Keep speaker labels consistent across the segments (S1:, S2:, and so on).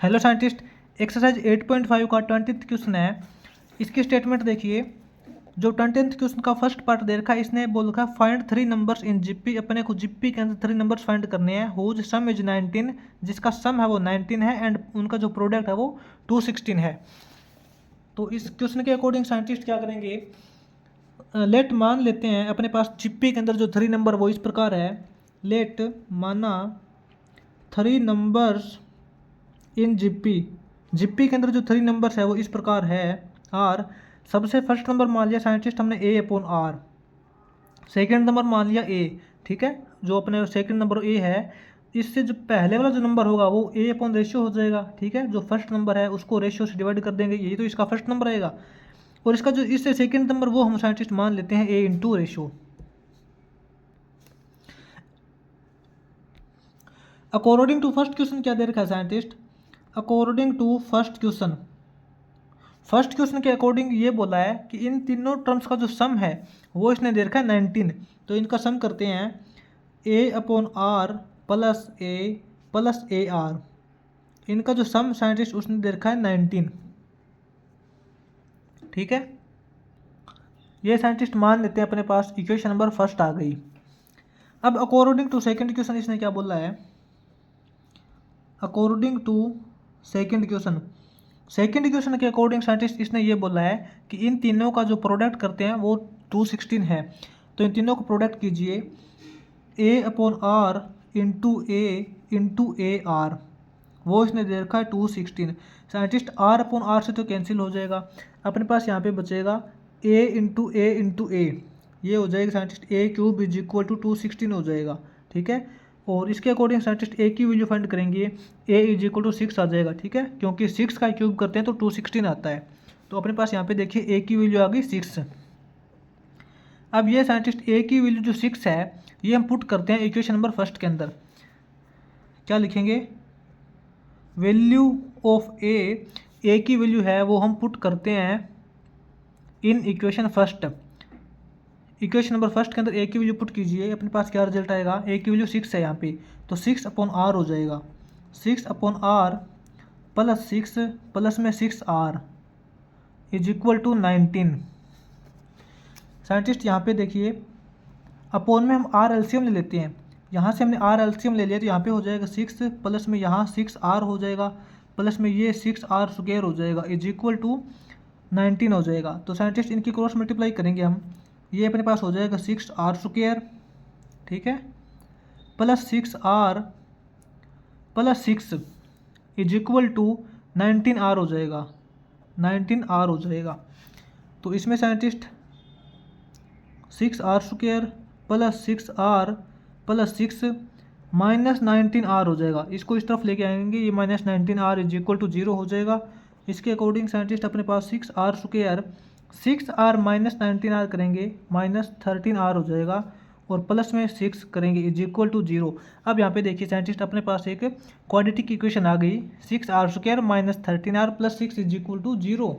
S1: Hello scientist, exercise 8.5 का 20th question है। इसकी स्टेटमेंट देखिए। जो 20th क्वेश्चन का फर्स्ट पार्ट दे रखा है, इसने बोल रखा है फाइंड 3 नंबर्स इन जीपी। अपने को जीपी के अंदर 3 नंबर्स फाइंड करने हैं हुज सम इज 19, जिसका सम है वो 19 है एंड उनका जो प्रोडक्ट है वो 216 है। तो इस क्वेश्चन के अकॉर्डिंग साइंटिस्ट क्या करेंगे, लेट मान लेते हैं अपने पास जीपी के अंदर जो 3 नंबर वो इस प्रकार है। लेट माना 3 नंबर्स इन जीपी के अंदर जो 3 नंबर्स है वो इस प्रकार है। आर, सबसे फर्स्ट नंबर मान लिया साइंटिस्ट हमने ए अपॉन आर, सेकेंड नंबर मान लिया ए। ठीक है, जो अपने सेकेंड नंबर ए है, इससे जो पहले वाला जो नंबर होगा वो ए अपॉन रेशियो हो जाएगा। ठीक है, जो फर्स्ट नंबर है उसको रेशियो से डिवाइड कर देंगे, यही तो इसका फर्स्ट नंबर आएगा। और इसका जो इससे सेकेंड नंबर वो हम साइंटिस्ट मान लेते हैं a into ratio. According to first question क्या दे रखा है scientist, according to first question के अकॉर्डिंग ये बोला है कि इन तीनों टर्म्स का जो सम है वो इसने दे रखा है 19। तो इनका सम करते हैं a upon r plus a r. इनका जो सम साइंटिस्ट उसने दे रखा है 19। ठीक है, ये साइंटिस्ट मान लेते हैं अपने पास इक्वेशन नंबर फर्स्ट आ गई। अब अकॉर्डिंग टू सेकंड क्वेश्चन इसने क्या बोला है, अकॉर्डिंग टू सेकंड क्वेश्चन के अकॉर्डिंग साइंटिस्ट इसने ये बोला है कि इन तीनों का जो प्रोडक्ट करते हैं वो 216 है। तो इन तीनों को प्रोडक्ट कीजिए a upon r into a r, वो इसने दे रखा है 216। साइंटिस्ट आर अपॉन आर से तो कैंसिल हो जाएगा, अपने पास यहाँ पे बचेगा ए इंटू ए, ये हो जाएगा scientist A cube is equal to 216 हो जाएगा। ठीक है, और इसके अकॉर्डिंग साइंटिस्ट ए की वैल्यू फाइंड करेंगे, ए इज इक्वल टू 6 आ जाएगा। ठीक है, क्योंकि 6 का क्यूब करते हैं तो 216 आता है। तो अपने पास यहाँ पे देखिए ए की वैल्यू आ गई 6। अब ये साइंटिस्ट ए की वैल्यू जो 6 है ये हम पुट करते हैं इक्वेशन नंबर फर्स्ट के अंदर। क्या लिखेंगे, वैल्यू ऑफ ए की वैल्यू है वो हम पुट करते हैं in equation first. Equation number first के अंदर ए की वैल्यू पुट कीजिए, अपने पास क्या रिजल्ट आएगा, ए की वैल्यू 6 है यहाँ पे, तो 6 अपॉन आर हो जाएगा। 6 अपॉन आर प्लस 6 प्लस में 6 R is equal to 19। Scientist यहाँ पे देखिए, अपॉन में हम आर एलसीएम ले लेते हैं, यहाँ से हमने आर एलसीएम ले लिया तो यहाँ पे हो जाएगा 6 प्लस में यहाँ 6 आर हो जाएगा, प्लस में ये 6 आर स्क्वायर हो जाएगा इज इक्वल टू 19 हो जाएगा। तो साइंटिस्ट इनकी क्रॉस मल्टीप्लाई करेंगे हम, ये अपने पास हो जाएगा 6 आर स्क्वायर, ठीक है, plus 6 R plus 6 is equal to 19 R हो जाएगा, 19 आर हो जाएगा। तो इसमें scientist 6 R square plus 6 R plus 6 minus 19 R हो जाएगा, इसको इस तरफ लेके आएंगे, ये minus 19 R is equal to 0 हो जाएगा। इसके अकॉर्डिंग साइंटिस्ट अपने पास 6 R square 6 R minus 19 R करेंगे माइनस 13 आर हो जाएगा, और प्लस में 6 करेंगे इज इक्वल टू 0। अब यहाँ पे देखिए साइंटिस्ट अपने पास एक क्वाड्रेटिक इक्वेशन आ गई, 6 R square minus 13 R plus 6 is equal to 0।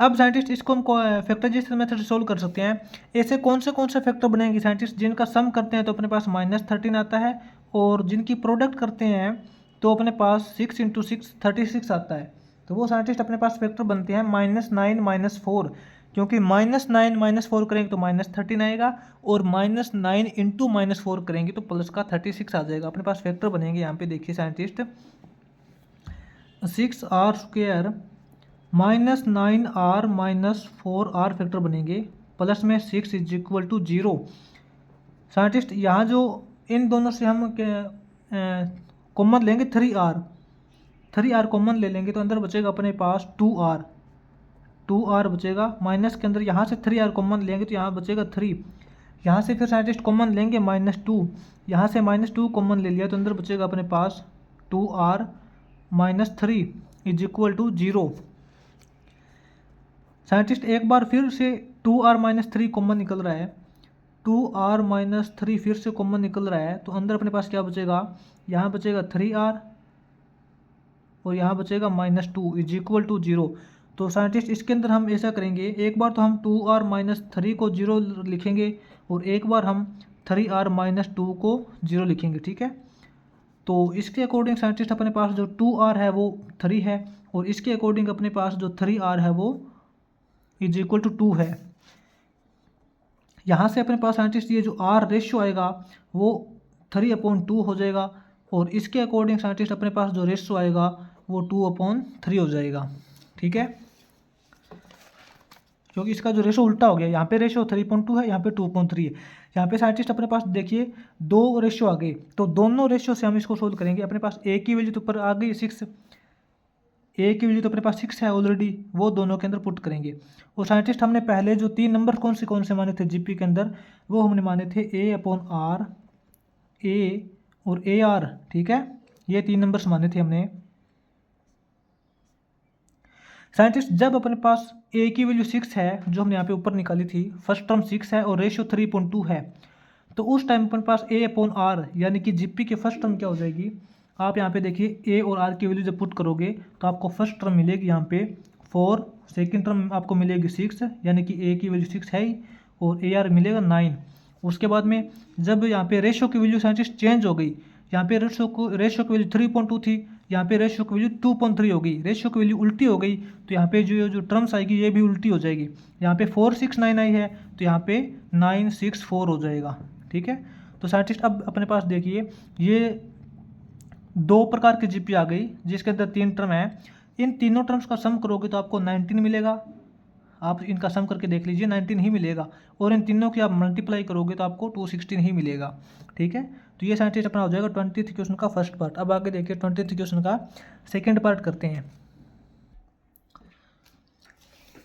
S1: अब साइंटिस्ट इसको हम फैक्टराइजेशन मेथड से सोल्व कर सकते हैं। ऐसे कौन से फैक्टर बनेंगे साइंटिस्ट, जिनका सम करते हैं तो अपने पास माइनस 13 आता है, और जिनकी प्रोडक्ट करते हैं तो अपने पास 6 इंटू 6 36 आता है। तो वो साइंटिस्ट अपने पास फैक्टर बनते हैं -9 -4, क्योंकि -9 -4 करेंगे तो -13 आएगा, और -9 इंटू -4 करेंगे तो प्लस का 36 आ जाएगा। अपने पास फैक्टर बनेंगे यहाँ पे देखिए scientist 6 R square -9 R -4 R factor बनेंगे, प्लस में 6 इज इक्वल टू 0। साइंटिस्ट यहाँ जो इन दोनों से हम कॉमन लेंगे 3 आर कॉमन ले लेंगे तो अंदर बचेगा अपने पास 2 आर बचेगा, माइनस के अंदर यहाँ से 3 आर कॉमन लेंगे तो यहाँ बचेगा 3, यहाँ से फिर साइंटिस्ट कॉमन लेंगे -2, यहाँ से -2 कॉमन ले लिया तो अंदर बचेगा अपने पास 2 R -3 is equal to 0। Scientist एक बार फिर से 2 आर -3 कॉमन निकल रहा है, 2 आर -3 फिर से कॉमन निकल रहा है, तो अंदर अपने पास क्या बचेगा, यहाँ बचेगा 3 आर और यहाँ बचेगा -2 इज इक्वल टू 0। तो साइंटिस्ट इसके अंदर हम ऐसा करेंगे, एक बार तो हम 2 आर -3 को 0 लिखेंगे और एक बार हम 3 आर -2 को 0 लिखेंगे। ठीक है, तो इसके अकॉर्डिंग साइंटिस्ट अपने पास जो 2r है वो 3 है, और इसके अकॉर्डिंग अपने पास जो 3r है वो इज इक्वल टू 2 है। यहाँ से अपने पास साइंटिस्ट ये जो r रेशियो आएगा वो 3/2 हो जाएगा, और इसके अकॉर्डिंग साइंटिस्ट अपने पास जो रेशियो आएगा वो 2/3 हो जाएगा। ठीक है, क्योंकि इसका जो रेशो उल्टा हो गया, यहाँ पे रेशो 3.2 है, यहाँ पे 2.3 है। यहाँ पे साइंटिस्ट अपने पास देखिए दो रेशो आ गए, तो दोनों रेशो से हम इसको सोल्व करेंगे। अपने पास ए की वैल्यू तो ऊपर आ गई 6, ए की वैल्यू तो अपने पास 6 है ऑलरेडी, वो दोनों के अंदर पुट करेंगे। और साइंटिस्ट हमने पहले जो 3 नंबर कौन से माने थे जीपी के अंदर, वो हमने माने थे A/R, ए और AR। ठीक है, ये 3 नंबर्स माने थे हमने। साइंटिस्ट जब अपने पास ए की वैल्यू 6 है, जो हमने यहाँ पे ऊपर निकाली थी, फर्स्ट टर्म 6 है और रेशियो 3.2 है, तो उस टाइम अपने पास A/R यानी कि जीपी की फर्स्ट टर्म क्या हो जाएगी। आप यहाँ पे देखिए ए और आर की वैल्यू जब पुट करोगे तो आपको फर्स्ट टर्म मिलेगी यहाँ पे 4, सेकेंड टर्म आपको मिलेगी 6, यानी कि ए की वैल्यू 6 है ही, और AR मिलेगा 9। उसके बाद में जब यहाँ पे रेशियो की वैल्यू साइंटिस्ट चेंज हो गई, यहाँ पे रेशियो की वैल्यू 3.2 थी, यहाँ पे रेशियो की वैल्यू 2.3 हो गई, रेशियो की वैल्यू उल्टी हो गई, तो यहाँ पे जो टर्म्स आएगी ये भी उल्टी हो जाएगी। यहाँ पे 469 आई है, तो यहाँ पे 964 हो जाएगा। ठीक है, तो साइंटिस्ट अब अपने पास देखिए ये 2 प्रकार की जीपी आ गई जिसके अंदर 3 टर्म है। इन तीनों टर्म्स का सम करोगे तो आपको 19 मिलेगा। आप इनका सम करके देख लीजिए 19 ही मिलेगा, और इन तीनों की आप मल्टीप्लाई करोगे तो आपको 216 ही मिलेगा। ठीक है, तो ये साइंटिस्ट अपना हो जाएगा 20th क्वेश्चन का फर्स्ट पार्ट। अब आगे देखिए 20th क्वेश्चन का सेकंड पार्ट करते हैं।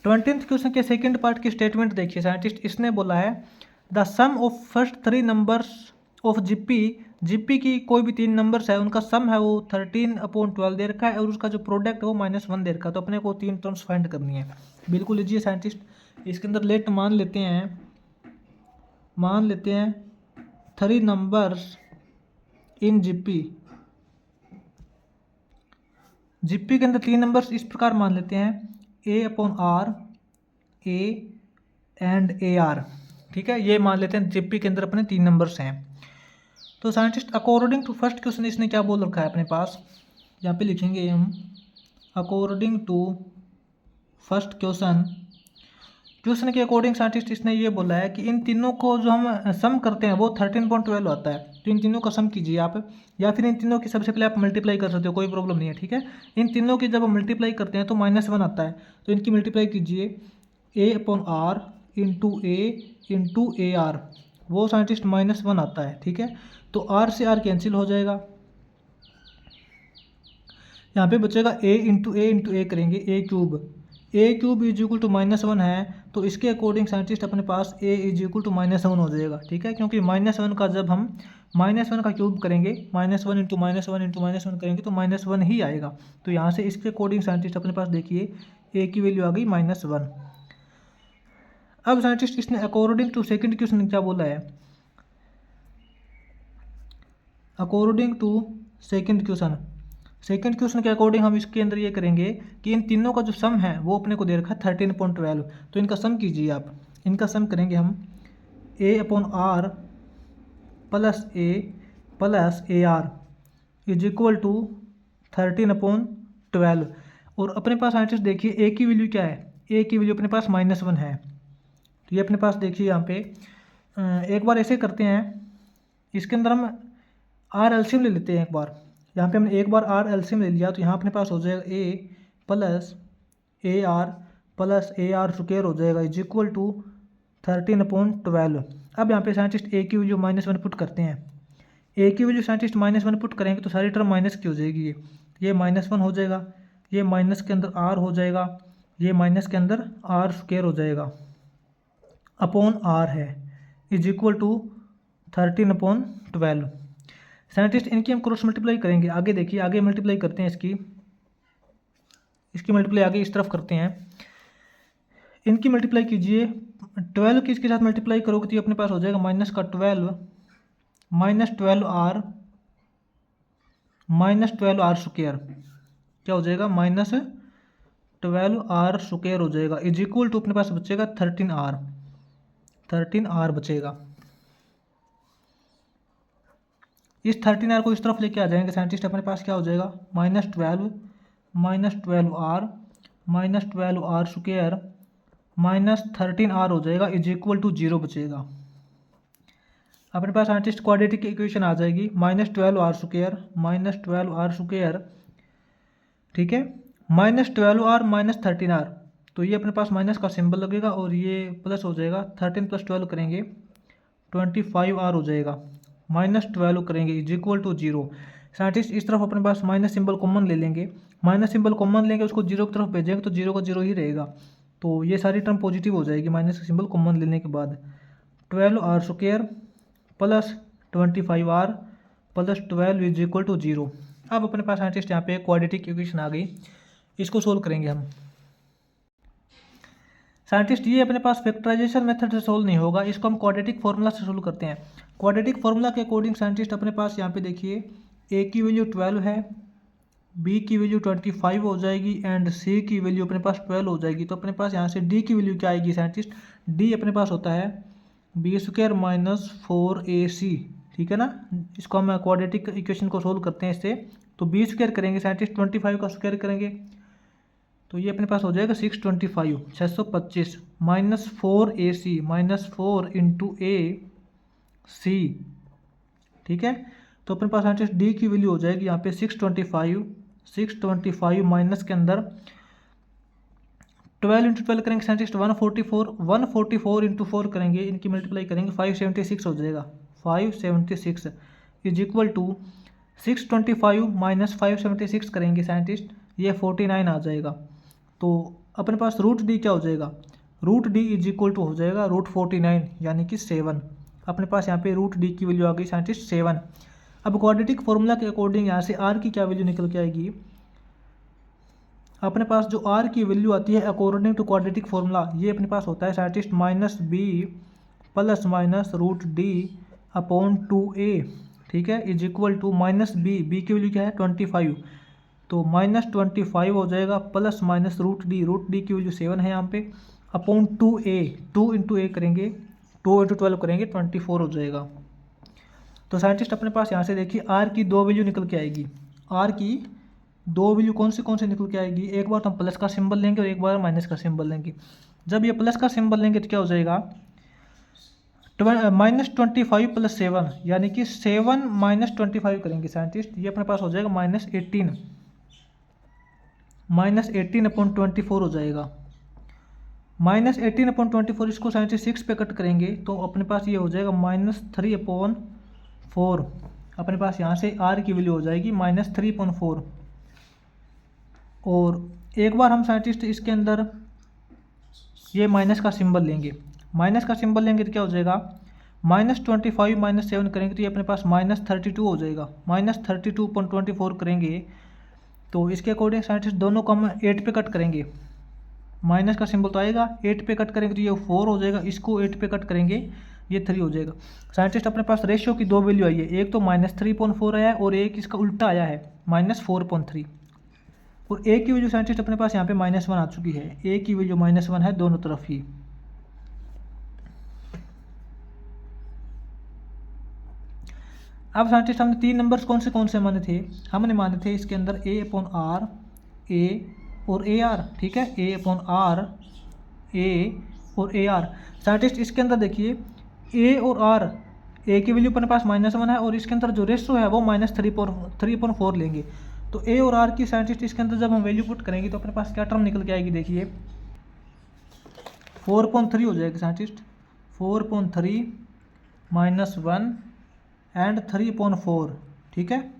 S1: 20th क्वेश्चन के सेकंड पार्ट की स्टेटमेंट देखिए। साइंटिस्ट इसने बोला है the sum of first 3 numbers of GP की कोई भी 3 नंबर्स है उनका सम है वो 13/12 दे रखा है, और उसका जो प्रोडक्ट है वो -1 दे रखा है। तो अपने को 3 टर्म्स फाइंड करनी है। बिल्कुल लीजिए साइंटिस्ट इसके अंदर लेट मान लेते हैं 3 नंबर्स इन जीपी के अंदर 3 नंबर्स इस प्रकार मान लेते हैं A/R, A एंड AR। ठीक है, ये मान लेते हैं जीपी के अंदर अपने 3 नंबर्स हैं। तो scientist according to first question इसने क्या बोल रखा है अपने पास, यहाँ पे लिखेंगे हम अकॉर्डिंग टू फर्स्ट क्वेश्चन के अकॉर्डिंग साइंटिस्ट इसने ये बोला है कि इन तीनों को जो हम सम करते हैं वो 13.12 आता है। तो इन तीनों का सम कीजिए आप, या फिर इन तीनों की सबसे पहले आप मल्टीप्लाई कर सकते हो, कोई प्रॉब्लम नहीं है। ठीक है, इन तीनों की जब हम मल्टीप्लाई करते हैं तो -1 आता है, तो इनकी मल्टीप्लाई कीजिए A/R into A into AR, वो साइंटिस्ट -1 आता है। ठीक है, तो R से R कैंसिल हो जाएगा, यहाँ पे बचेगा A इंटू A करेंगे A³ इज इक्वल टू -1 है, तो इसके अकॉर्डिंग साइंटिस्ट अपने पास A इज इक्वल टू -1 हो जाएगा। ठीक है, क्योंकि -1 का जब हम -1 का क्यूब करेंगे, -1 इंटू -1 करेंगे तो -1 ही आएगा। तो यहाँ से इसके अकॉर्डिंग साइंटिस्ट अपने पास देखिए A की वैल्यू आ गई -1। अब साइंटिस्ट इसने अकॉर्डिंग टू सेकंड क्वेश्चन क्या बोला है, अकॉर्डिंग टू सेकंड क्वेश्चन के अकॉर्डिंग हम इसके अंदर ये करेंगे कि इन तीनों का जो सम है वो अपने को दे रखा है 13.12। तो इनका सम कीजिए आप, इनका सम करेंगे हम A/R plus A plus AR is equal to 13/12। और अपने पास साइंटिस्ट देखिए A की वैल्यू क्या है, A की वैल्यू अपने पास -1 है। तो ये अपने पास देखिए यहाँ पे एक बार ऐसे करते हैं, इसके अंदर हम R एलसीएम ले लेते हैं एक बार। यहाँ पे हमने एक बार R एलसीएम ले लिया, तो यहाँ अपने पास हो जाएगा A plus AR plus AR square हो जाएगा इज इक्वल टू 13/12। अब यहाँ पे साइंटिस्ट A की वैल्यू -1 पुट करते हैं। A की वैल्यू साइंटिस्ट -1 पुट करेंगे तो सारी टर्म माइनस की हो जाएगी, ये -1 हो जाएगा, ये माइनस के अंदर R हो जाएगा, ये माइनस के अंदर R स्क्वायर हो जाएगा अपॉन R है इज इक्वल टू 13/12। साइंटिस्ट इनकी हम क्रॉस मल्टीप्लाई करेंगे। आगे देखिए, आगे मल्टीप्लाई करते हैं इसकी मल्टीप्लाई आगे इस तरफ करते हैं। इनकी मल्टीप्लाई कीजिए 12 की इसके साथ मल्टीप्लाई करोगे तो ये अपने पास हो जाएगा -12 स्क्वायर, क्या हो जाएगा -12R स्क्वायर हो जाएगा इज इक्वल टू अपने पास बचेगा 13R बचेगा। इस 13R को इस तरफ लेके आ जाएंगे साइंटिस्ट, अपने पास क्या हो जाएगा -12 -12R स्क्वायर -13R हो जाएगा इज इक्वल टू 0 बचेगा। अपने पास साइंटिस्ट क्वाड्रेटिक इक्वेशन आ जाएगी -12R स्क्वायर, ठीक है, -12R -13R, तो ये अपने पास माइनस का सिंबल लगेगा और ये प्लस हो जाएगा। 13 + 12 करेंगे 25R हो जाएगा, -12 करेंगे इज इक्वल टू 0। साइंटिस्ट इस तरफ अपने पास माइनस सिंबल कॉमन ले लेंगे, उसको 0 की तरफ भेजेंगे तो 0 का 0 ही रहेगा, तो ये सारी टर्म पॉजिटिव हो जाएगी माइनस का सिंबल कॉमन लेने के बाद। 12R square plus 25R plus 12 is equal to 0। अब अपने पास साइंटिस्ट यहाँ पे क्वाड्रेटिक इक्वेशन आ गई, इसको सोल्व करेंगे हम। साइंटिस्ट ये अपने पास फैक्टराइजेशन मेथड से सोल्व नहीं होगा, इसको हम क्वाड्रेटिक फार्मूला से सोल्व करते हैं। क्वाड्रेटिक फार्मूला के अकॉर्डिंग साइंटिस्ट अपने पास यहाँ पे देखिए ए की वैल्यू 12 है, बी की वैल्यू 25 हो जाएगी एंड सी की वैल्यू अपने पास 12 हो जाएगी। तो अपने पास यहाँ से डी की वैल्यू क्या आएगी साइंटिस्ट, डी अपने पास होता है बी स्क्वायर -4AC, ठीक है ना। इसको हम क्वाड्रेटिक इक्वेशन को सोल्व करते हैं इससे, तो बी स्क्वायर करेंगे साइंटिस्ट 25 का स्क्वायर करेंगे तो ये अपने पास हो जाएगा 625 625 -4AC -4 × AC, ठीक है। तो अपने पास साइंटिस्ट डी की वैल्यू हो जाएगी यहाँ पे 625 माइनस के अंदर 12 × 12 करेंगे साइंटिस्ट 144 × 4 करेंगे, इनकी मल्टीप्लाई करेंगे 576 हो जाएगा, 576 इज इक्वल टू 625 - 576 करेंगे साइंटिस्ट, ये 49 आ जाएगा। तो अपने पास रूट डी क्या हो जाएगा, root D is equal to हो जाएगा √49 यानी कि 7। अपने पास यहाँ पे रूट डी की वैल्यू आ गई साइंटिस्ट 7। अब क्वाड्रेटिक फॉर्मूला के अकॉर्डिंग यहाँ से आर की क्या वैल्यू निकल के आएगी, अपने पास जो आर की वैल्यू आती है अकॉर्डिंग टू क्वाड्रेटिक फॉर्मूला, ये अपने पास होता है साइंटिस्ट -b ± √d/2a, ठीक है, इज इक्वल टू -b की वैल्यू क्या है 25, तो -25 हो जाएगा प्लस माइनस √d की वैल्यू 7 है यहाँ पे अपॉन 2a, 2 × a करेंगे 2 × 12 करेंगे 24 हो जाएगा। तो साइंटिस्ट अपने पास यहाँ से देखिए आर की दो वैल्यू निकल के आएगी, आर की दो वैल्यू कौन से निकल के आएगी, एक बार तो हम प्लस का सिंबल लेंगे और एक बार माइनस का सिंबल लेंगे। जब ये प्लस का सिंबल लेंगे तो क्या हो जाएगा -25 + 7 यानी कि 7 - 25 करेंगे साइंटिस्ट, ये अपने पास हो जाएगा -18 -18/24 हो जाएगा, -18/24 इसको साइंटिस्ट 6 पे कट करेंगे तो अपने पास ये हो जाएगा -3/4। अपने पास यहाँ से आर की वैल्यू हो जाएगी -3/4। और एक बार हम साइंटिस्ट इसके अंदर ये माइनस का सिंबल लेंगे, तो क्या हो जाएगा -25 - 7 करेंगे तो ये अपने पास -32 हो जाएगा, -32/24 करेंगे तो इसके अकॉर्डिंग साइंटिस्ट दोनों को हम 8 पे कट करेंगे, माइनस का सिंबल तो आएगा 8 पे कट करेंगे तो ये 4 हो जाएगा, इसको 8 पे कट करेंगे ये 3 हो जाएगा। साइंटिस्ट अपने पास रेशियो की दो वैल्यू आई है, एक तो -3/4 आया है और एक इसका उल्टा आया है -4/3, और ए की वैल्यू साइंटिस्ट अपने पास यहाँ पे -1 आ चुकी है, ए की वैल्यू -1 है दोनों तरफ ही। अब साइंटिस्ट हमने 3 नंबर्स कौन से माने थे, हमने माने थे इसके अंदर A/R A और AR, ठीक है, A/R A और AR। साइंटिस्ट इसके अंदर देखिए A और R, A की वैल्यू अपने पास -1 है और इसके अंदर जो रेशो है वो -3/4 लेंगे, तो A और R की साइंटिस्ट इसके अंदर जब हम वैल्यू पुट करेंगे तो अपने पास क्या टर्म निकल के आएगी, देखिए 4/3 हो जाएगी साइंटिस्ट, 4/3 -1 एंड 3/4, ठीक है।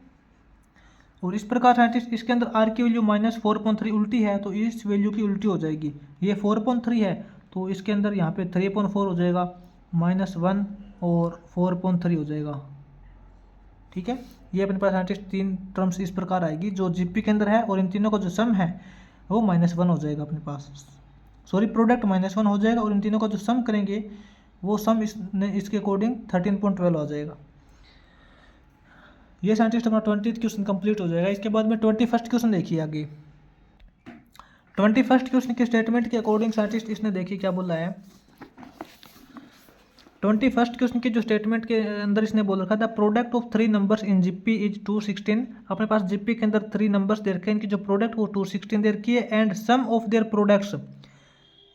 S1: और इस प्रकार साइंटिस्ट इसके अंदर आर की वैल्यू -4/3 उल्टी है तो इस वैल्यू की उल्टी हो जाएगी, ये 4/3 है तो इसके अंदर यहाँ पे 3/4 हो जाएगा, -1 और 4/3 हो जाएगा, ठीक है। ये अपने पास साइंटिस्ट 3 टर्म्स इस प्रकार आएगी जो जीपी के अंदर है, और इन तीनों का जो सम है वो -1 हो जाएगा अपने पास, सॉरी प्रोडक्ट -1 हो जाएगा और इन तीनों का जो सम करेंगे वो सम इसके अकॉर्डिंग 13.12 आ जाएगा। ये साइंटिस्ट अपना 20th क्वेश्चन कंप्लीट हो जाएगा। इसके बाद में 21st क्वेश्चन देखिए आगे। 21st क्वेश्चन के स्टेटमेंट के अकॉर्डिंग साइंटिस्ट इसने देखिए क्या बोला है, 21st क्वेश्चन के जो स्टेटमेंट के अंदर इसने बोल रखा था product of 3 numbers in GP is 216। अपने पास जीपी के अंदर 3 नंबर्स दे रखे हैं, इनकी जो प्रोडक्ट वो 216 दे रखी है and sum of their products.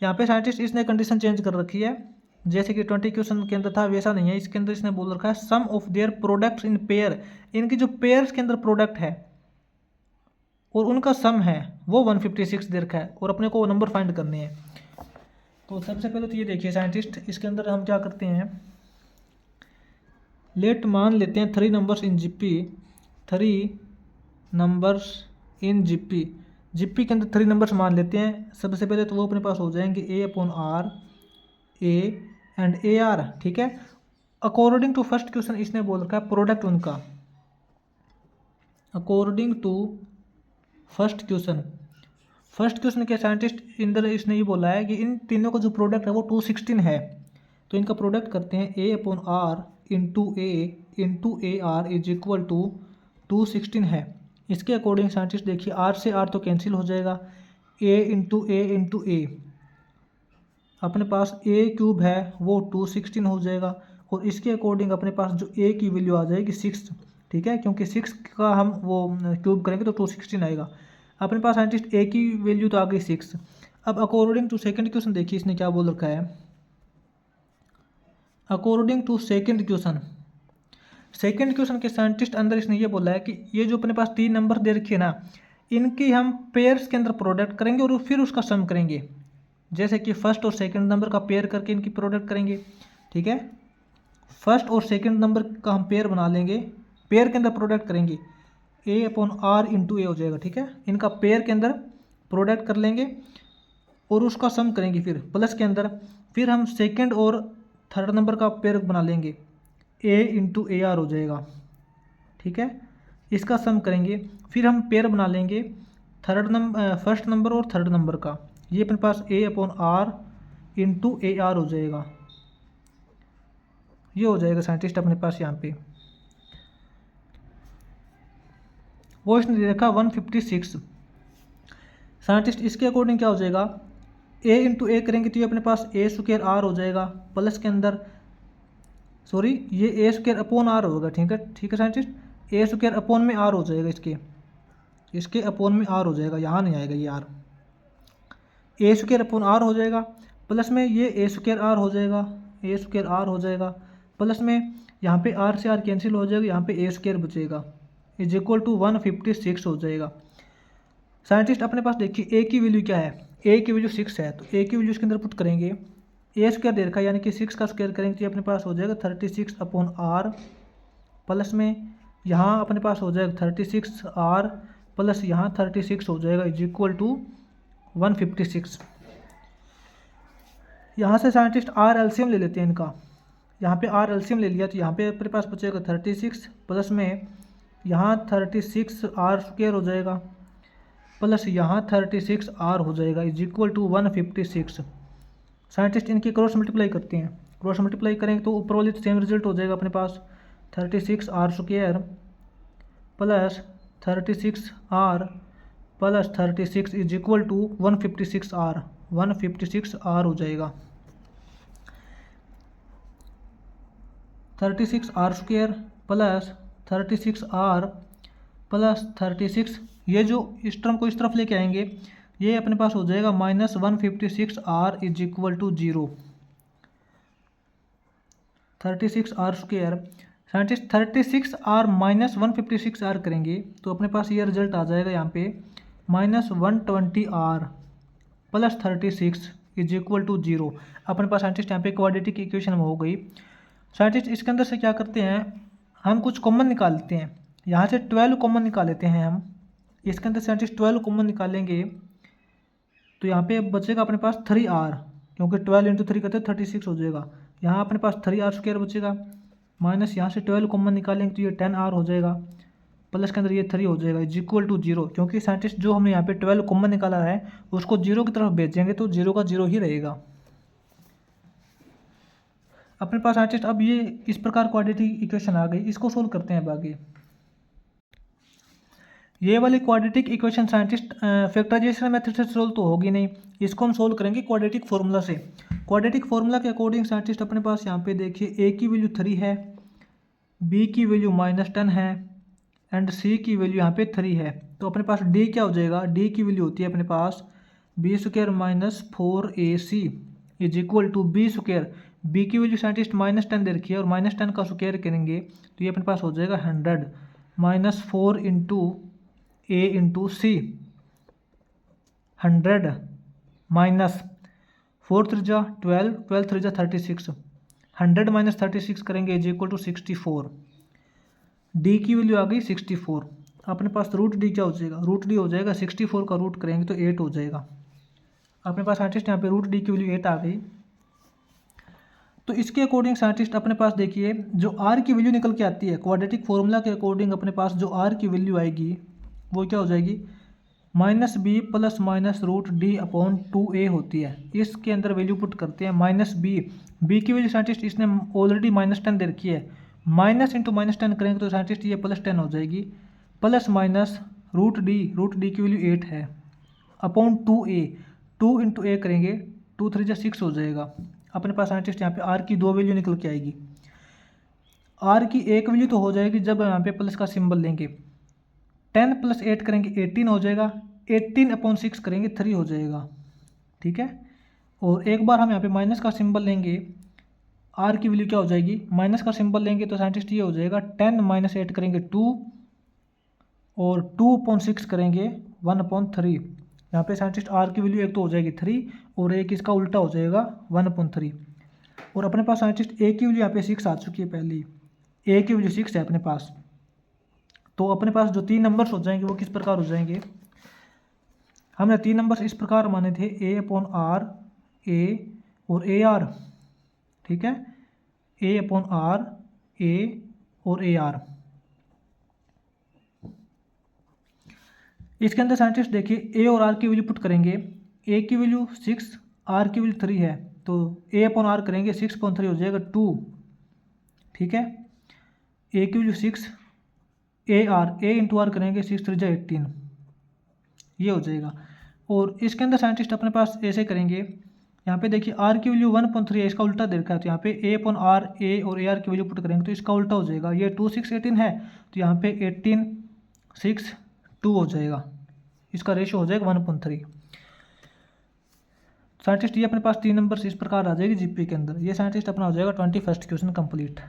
S1: यहाँ पे साइंटिस्ट इसने कंडीशन चेंज कर रखी है, जैसे कि 20 क्वेश्चन के अंदर था वैसा नहीं है, इसके अंदर इसने बोल रखा है sum of their products in pair. इनकी जो पेयर्स के अंदर प्रोडक्ट है और उनका सम है वो 156 दे रखा है और अपने को वो नंबर फाइंड करने हैं। तो सबसे पहले तो ये देखिए साइंटिस्ट, इसके अंदर हम क्या करते हैं, लेट मान लेते हैं 3 numbers in GP, 3 numbers in GP. GP के अंदर 3 नंबर्स मान लेते हैं। सबसे पहले तो वो अपने पास हो जाएंगे A/R, A एंड AR, ठीक है। अकॉर्डिंग टू फर्स्ट क्वेश्चन इसने बोल रखा है प्रोडक्ट उनका, अकॉर्डिंग टू फर्स्ट क्वेश्चन के साइंटिस्ट इंदर इसने ये बोला है कि इन तीनों का जो प्रोडक्ट है वो 216 है। तो इनका प्रोडक्ट करते हैं A/R into A into AR is equal to 216 है। इसके अकॉर्डिंग साइंटिस्ट देखिए R से R तो कैंसिल हो जाएगा, A इंटू A अपने पास A³ है वो 216 हो जाएगा और इसके अकॉर्डिंग अपने पास जो A की वैल्यू आ जाएगी 6, ठीक है, क्योंकि 6 का हम वो क्यूब करेंगे तो 216 आएगा। अपने पास साइंटिस्ट A की वैल्यू तो आ गई 6। अब अकॉर्डिंग टू सेकंड क्वेश्चन देखिए इसने क्या बोल रखा है, अकॉर्डिंग टू सेकंड क्वेश्चन के साइंटिस्ट अंदर इसने ये बोला है कि ये जो अपने पास 3 नंबर दे रखी है ना, इनकी हम पेयर्स के अंदर प्रोडक्ट करेंगे और फिर उसका सम करेंगे। जैसे कि फर्स्ट और सेकंड नंबर का पेयर करके इनकी प्रोडक्ट करेंगे, ठीक है। फर्स्ट और सेकंड नंबर का हम पेयर बना लेंगे, पेयर के अंदर प्रोडक्ट करेंगे, A/R इंटू A हो जाएगा, ठीक है। इनका पेयर के अंदर प्रोडक्ट कर लेंगे और उसका सम करेंगे फिर प्लस के अंदर। फिर हम सेकंड और थर्ड नंबर का पेयर बना लेंगे, A इंटू AR हो जाएगा, ठीक है। इसका सम करेंगे। फिर हम पेयर बना लेंगे फर्स्ट नंबर और थर्ड नंबर का, ये अपने पास A/R इंटू AR हो जाएगा, ये हो जाएगा साइंटिस्ट अपने पास यहाँ पे। वो इसने दे रखा 156। साइंटिस्ट इसके अकॉर्डिंग क्या हो जाएगा, A इंटू A करेंगे तो ये अपने पास A² R हो जाएगा प्लस के अंदर, सॉरी ये A²/R होगा, ठीक है साइंटिस्ट, A² अपॉन में R हो जाएगा, इसके अपॉन में R हो जाएगा, यहाँ नहीं आएगा ये R, A²/R हो जाएगा प्लस में ये A²R हो जाएगा, A²R हो जाएगा प्लस में यहाँ पे R से R कैंसिल हो जाएगा, यहाँ पे A² बचेगा इज इक्वल टू 156 हो जाएगा। साइंटिस्ट अपने पास देखिए A की वैल्यू क्या है, A की वैल्यू 6 है, तो A की वैल्यू इसके अंदर पुट करेंगे, A² दे रखा है यानी कि 6 का स्क्वायर करेंगे तो ये अपने पास हो जाएगा 36/R प्लस में यहाँ अपने पास हो जाएगा 36R प्लस यहाँ 36 हो जाएगा इज इक्वल टू 156। यहाँ से साइंटिस्ट R एलसीएम ले लेते हैं इनका, यहाँ पे R एलसीएम ले लिया तो यहाँ पे अपने पास बचेगा 36 प्लस में यहाँ 36R² हो जाएगा प्लस यहाँ 36R हो जाएगा इज इक्वल टू 156। साइंटिस्ट इनकी क्रॉस मल्टीप्लाई करते हैं, क्रॉस मल्टीप्लाई करेंगे तो ऊपर वाली तो सेम रिजल्ट हो जाएगा अपने पास, 36R² plus 36R plus 36 is equal to 156R हो जाएगा। 36R² प्लस 36R प्लस 36, ये जो इस टर्म को इस तरफ लेके आएंगे ये अपने पास हो जाएगा -156R is equal to 0। 36R² scientist 36R minus 156R करेंगे तो अपने पास ये रिजल्ट आ जाएगा यहाँ पे -120R plus 36 is equal to 0। अपने पास साइंटिस्ट यहाँ पे क्वाड्रेटिक इक्वेशन हो गई। साइंटिस्ट इसके अंदर से क्या करते हैं, हम कुछ कॉमन निकाल लेते हैं, यहाँ से 12 कॉमन निकाल लेते हैं हम। इसके अंदर साइंटिस्ट 12 कॉमन निकालेंगे तो यहाँ पे बचेगा अपने पास 3R, क्योंकि 12 इंटू 3 करते 36 हो जाएगा। यहाँ अपने पास 3R² बचेगा माइनस यहाँ से 12 कॉमन निकालेंगे तो ये 10R हो जाएगा प्लस के अंदर ये 3 हो जाएगा इज इक्वल टू 0। क्योंकि साइंटिस्ट जो हमने यहाँ पे 12 कॉमन निकाला है उसको 0 की तरफ भेजेंगे तो 0 का 0 ही रहेगा अपने पास साइंटिस्ट। अब ये इस प्रकार क्वाड्रेटिक इक्वेशन आ गई, इसको सोल्व करते हैं अब आगे। ये वाली quadratic equation scientist factorization method से सोल्व तो होगी नहीं, इसको हम सोल्व करेंगे क्वाड्रेटिक फार्मूला से। क्वाड्रेटिक फार्मूला के अकॉर्डिंग साइंटिस्ट अपने पास यहाँ पे देखिए ए की वैल्यू 3 है, बी की वैल्यू -10 है एंड सी की वैल्यू यहाँ पे 3 है। तो अपने पास डी क्या हो जाएगा, डी की वैल्यू होती है अपने पास b² - 4ac is equal to b²। B की वैल्यू साइंटिस्ट -10 दे रखी है और -10 का स्क्वायर करेंगे तो ये अपने पास हो जाएगा 100 -4 into a into C, 100 minus 4 3 12, 12 3 36, 100 - 36 करेंगे इज इक्वल टू 64। डी की वैल्यू आ गई 64। अपने पास रूट डी क्या हो जाएगा, रूट डी हो जाएगा 64 का रूट करेंगे तो 8 हो जाएगा। अपने पास साइंटिस्ट यहाँ पे रूट डी की वैल्यू 8 आ गई। तो इसके अकॉर्डिंग साइंटिस्ट अपने पास देखिए जो आर की वैल्यू निकल के आती है क्वाड्रेटिक फॉर्मूला के अकॉर्डिंग अपने पास जो आर की वैल्यू आएगी वो क्या हो जाएगी, -b ± root D upon 2a होती है। इसके अंदर वैल्यू पुट करते हैं -b की वैल्यू साइंटिस्ट इसने ऑलरेडी -10 दे रखी है, माइनस इंटू -10 करेंगे तो साइंटिस्ट ये +10 हो जाएगी, प्लस माइनस रूट डी की वैल्यू 8 है अपॉन 2a, 2 इंटू ए करेंगे 2 3 6 हो जाएगा। अपने पास साइंटिस्ट यहाँ पे आर की 2 वैल्यू निकल के आएगी। आर की एक वैल्यू तो हो जाएगी जब यहाँ पे प्लस का सिंबल लेंगे, 10 + 8 करेंगे 18 हो जाएगा, 18/6 करेंगे 3 हो जाएगा, ठीक है। और एक बार हम यहाँ पे माइनस का सिंबल लेंगे, आर की वैल्यू क्या हो जाएगी, माइनस का सिंबल लेंगे तो साइंटिस्ट ये हो जाएगा 10 - 8 करेंगे 2 और 2/6 करेंगे 1/3। यहाँ पे साइंटिस्ट आर की वैल्यू एक तो हो जाएगी 3 और एक इसका उल्टा हो जाएगा 1/3। और अपने पास साइंटिस्ट ए की वैल्यू यहाँ पे 6 आ चुकी है, पहले ए की वैल्यू 6 है अपने पास। तो अपने पास जो 3 नंबर्स हो जाएंगे वो किस प्रकार हो जाएंगे, हमने 3 नंबर्स इस प्रकार माने थे a/r a और ar, ठीक है, a/r a और ar। इसके अंदर साइंटिस्ट देखिए ए और आर की वैल्यू पुट करेंगे, ए की वैल्यू 6 आर की वैल्यू 3 है तो a/r करेंगे 6/3 हो जाएगा 2, ठीक है। ए की वैल्यू 6 a इंटू आर करेंगे 6 3 18, ये हो जाएगा। और इसके अंदर साइंटिस्ट अपने पास ऐसे करेंगे, यहाँ पे देखिए आर की वैल्यू 1/3 है, इसका उल्टा दे रखा है तो यहाँ पे a/r a और ar की वैल्यू पुट करेंगे तो इसका उल्टा हो जाएगा, ये 2 6 18 है तो यहाँ पे 18 6 2 हो जाएगा, इसका रेशियो हो जाएगा 1/3। साइंटिस्ट ये अपने पास 3 नंबर इस प्रकार आ जाएगी जीपी के अंदर। ये साइंटिस्ट अपना हो जाएगा 21st क्वेश्चन कंप्लीट।